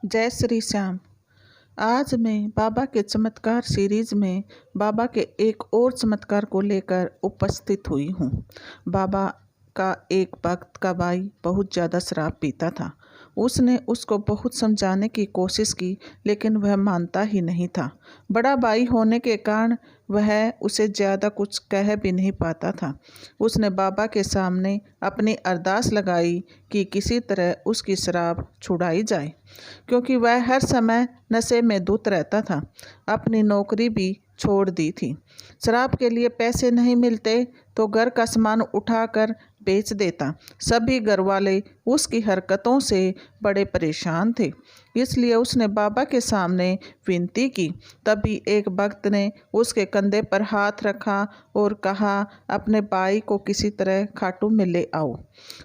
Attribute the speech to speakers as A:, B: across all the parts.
A: जय श्री श्याम। आज मैं बाबा के चमत्कार सीरीज में बाबा के एक और चमत्कार को लेकर उपस्थित हुई हूँ। बाबा का एक भक्त का भाई बहुत ज़्यादा शराब पीता था। उसने उसको बहुत समझाने की कोशिश की, लेकिन वह मानता ही नहीं था। बड़ा भाई होने के कारण वह उसे ज़्यादा कुछ कह भी नहीं पाता था। उसने बाबा के सामने अपनी अरदास लगाई कि किसी तरह उसकी शराब छुड़ाई जाए, क्योंकि वह हर समय नशे में धुत रहता था। अपनी नौकरी भी छोड़ दी थी। शराब के लिए पैसे नहीं मिलते तो घर का सामान उठाकर बेच देता। सभी घर वाले उसकी हरकतों से बड़े परेशान थे, इसलिए उसने बाबा के सामने विनती की। तभी एक भक्त ने उसके कंधे पर हाथ रखा और कहा, अपने भाई को किसी तरह खाटू में ले आओ।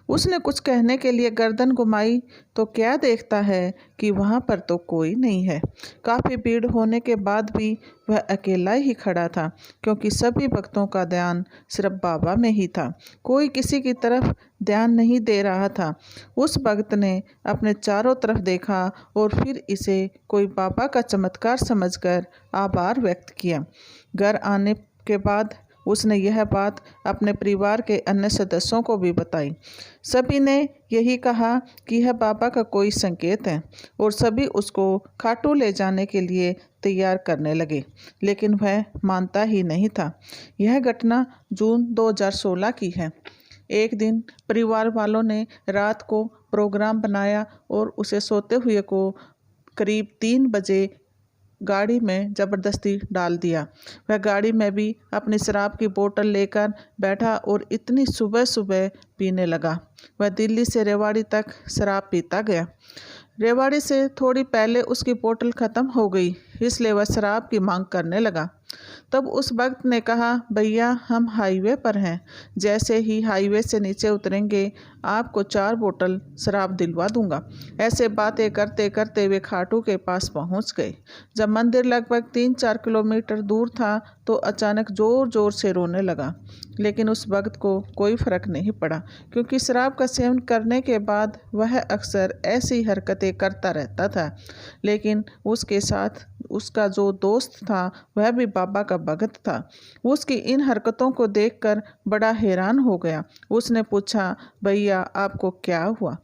A: उसने कुछ कहने के लिए गर्दन घुमाई तो क्या देखता है कि वहाँ पर तो कोई नहीं है। काफ़ी भीड़ होने के बाद भी वह अकेला ही खड़ा था, क्योंकि सभी भक्तों का ध्यान सिर्फ बाबा में ही था। कोई किसी की तरफ ध्यान नहीं दे रहा था। उस भक्त ने अपने चारों तरफ देखा और फिर इसे कोई बाबा का चमत्कार समझकर आभार व्यक्त किया। घर आने के बाद उसने यह बात अपने परिवार के अन्य सदस्यों को भी बताई। सभी ने यही कहा कि यह बाबा का कोई संकेत है, और सभी उसको खाटू ले जाने के लिए तैयार करने लगे, लेकिन वह मानता ही नहीं था। यह घटना जून 2016 की है। एक दिन परिवार वालों ने रात को प्रोग्राम बनाया और उसे सोते हुए को करीब 3 बजे गाड़ी में ज़बरदस्ती डाल दिया। वह गाड़ी में भी अपनी शराब की बोतल लेकर बैठा और इतनी सुबह सुबह पीने लगा। वह दिल्ली से रेवाड़ी तक शराब पीता गया। रेवाड़ी से थोड़ी पहले उसकी बोतल ख़त्म हो गई, इसलिए वह शराब की मांग करने लगा। तब उस भक्त ने कहा, भैया हम हाईवे पर हैं, जैसे ही हाईवे से नीचे उतरेंगे आपको 4 बोतल शराब दिलवा दूंगा। ऐसे बातें करते करते वे खाटू के पास पहुंच गए। जब मंदिर लगभग 3-4 किलोमीटर दूर था तो अचानक ज़ोर ज़ोर से रोने लगा, लेकिन उस भक्त को कोई फर्क नहीं पड़ा, क्योंकि शराब का सेवन करने के बाद वह अक्सर ऐसी हरकतें करता रहता था। लेकिन उसके साथ उसका जो दोस्त था वह भी बाबा का भक्त था। उसकी इन हरकतों को देखकर बड़ा हैरान हो गया। उसने पूछा, भैया आपको क्या हुआ?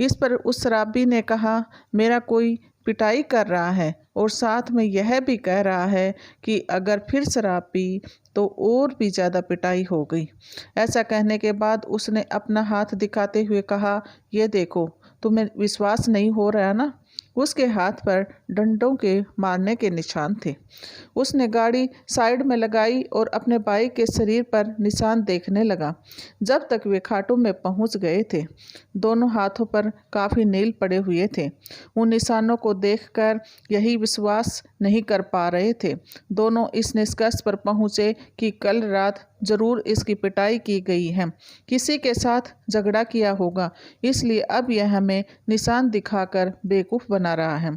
A: इस पर उस शराबी ने कहा, मेरा कोई पिटाई कर रहा है और साथ में यह भी कह रहा है कि अगर फिर शराब पी तो और भी ज़्यादा पिटाई हो गई। ऐसा कहने के बाद उसने अपना हाथ दिखाते हुए कहा, ये देखो, तुम्हें विश्वास नहीं हो रहा ना? उसके हाथ पर डंडों के मारने के निशान थे। उसने गाड़ी साइड में लगाई और अपने भाई के शरीर पर निशान देखने लगा। जब तक वे खाटू में पहुंच गए थे, दोनों हाथों पर काफ़ी नील पड़े हुए थे। उन निशानों को देखकर यही विश्वास नहीं कर पा रहे थे। दोनों इस निष्कर्ष पर पहुंचे कि कल रात जरूर इसकी पिटाई की गई है, किसी के साथ झगड़ा किया होगा, इसलिए अब यह हमें निशान दिखाकर बेवकूफ़ बना रहा है।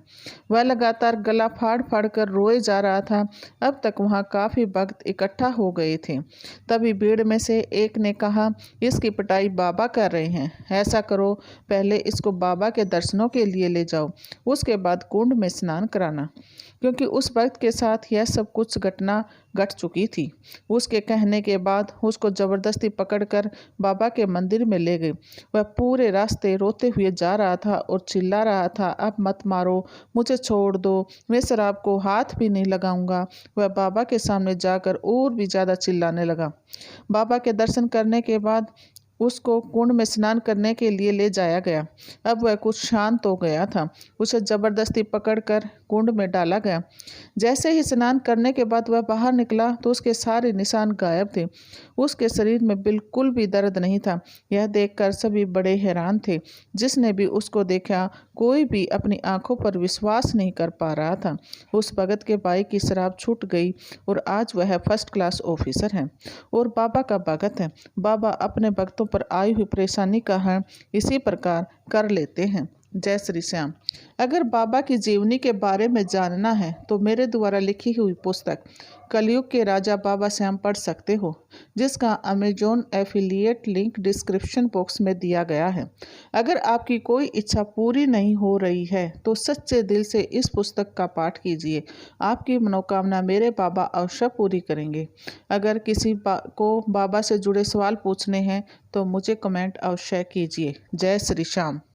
A: वह लगातार गला फाड़ फाड़ कर रोए जा रहा था। अब तक वहाँ काफ़ी भक्त इकट्ठा हो गए थे। तभी भीड़ में से एक ने कहा, इसकी पिटाई बाबा कर रहे हैं। ऐसा करो, पहले इसको बाबा के दर्शनों के लिए ले जाओ, उसके बाद कुंड में स्नान कराना, क्योंकि उस भक्त के साथ यह सब कुछ घटना घट चुकी थी। उसके कहने के बाद उसको ज़बरदस्ती पकड़कर बाबा के मंदिर में ले गए। वह पूरे रास्ते रोते हुए जा रहा था और चिल्ला रहा था, अब मत मारो, मुझे छोड़ दो, मैं शराब को हाथ भी नहीं लगाऊंगा। वह बाबा के सामने जाकर और भी ज़्यादा चिल्लाने लगा। बाबा के दर्शन करने के बाद उसको कुंड में स्नान करने के लिए ले जाया गया। अब वह कुछ शांत हो गया था। उसे ज़बरदस्ती पकड़कर कुंड में डाला गया। जैसे ही स्नान करने के बाद वह बाहर निकला तो उसके सारे निशान गायब थे। उसके शरीर में बिल्कुल भी दर्द नहीं था। यह देखकर सभी बड़े हैरान थे। जिसने भी उसको देखा, कोई भी अपनी आंखों पर विश्वास नहीं कर पा रहा था। उस भगत के भाई की शराब छूट गई और आज वह फर्स्ट क्लास ऑफिसर है और बाबा का भगत है। बाबा अपने भक्तों पर आई हुई परेशानी का हल इसी प्रकार कर लेते हैं। जय श्री श्याम। अगर बाबा की जीवनी के बारे में जानना है तो मेरे द्वारा लिखी हुई पुस्तक कलयुग के राजा बाबा श्याम पढ़ सकते हो, जिसका Amazon affiliate link description box में दिया गया है। अगर आपकी कोई इच्छा पूरी नहीं हो रही है तो सच्चे दिल से इस पुस्तक का पाठ कीजिए। आपकी मनोकामना मेरे बाबा अवश्य पूरी करेंगे। अगर किसी को बाबा से जुड़े सवाल पूछने हैं तो मुझे कमेंट अवश्य कीजिए। जय श्री श्याम।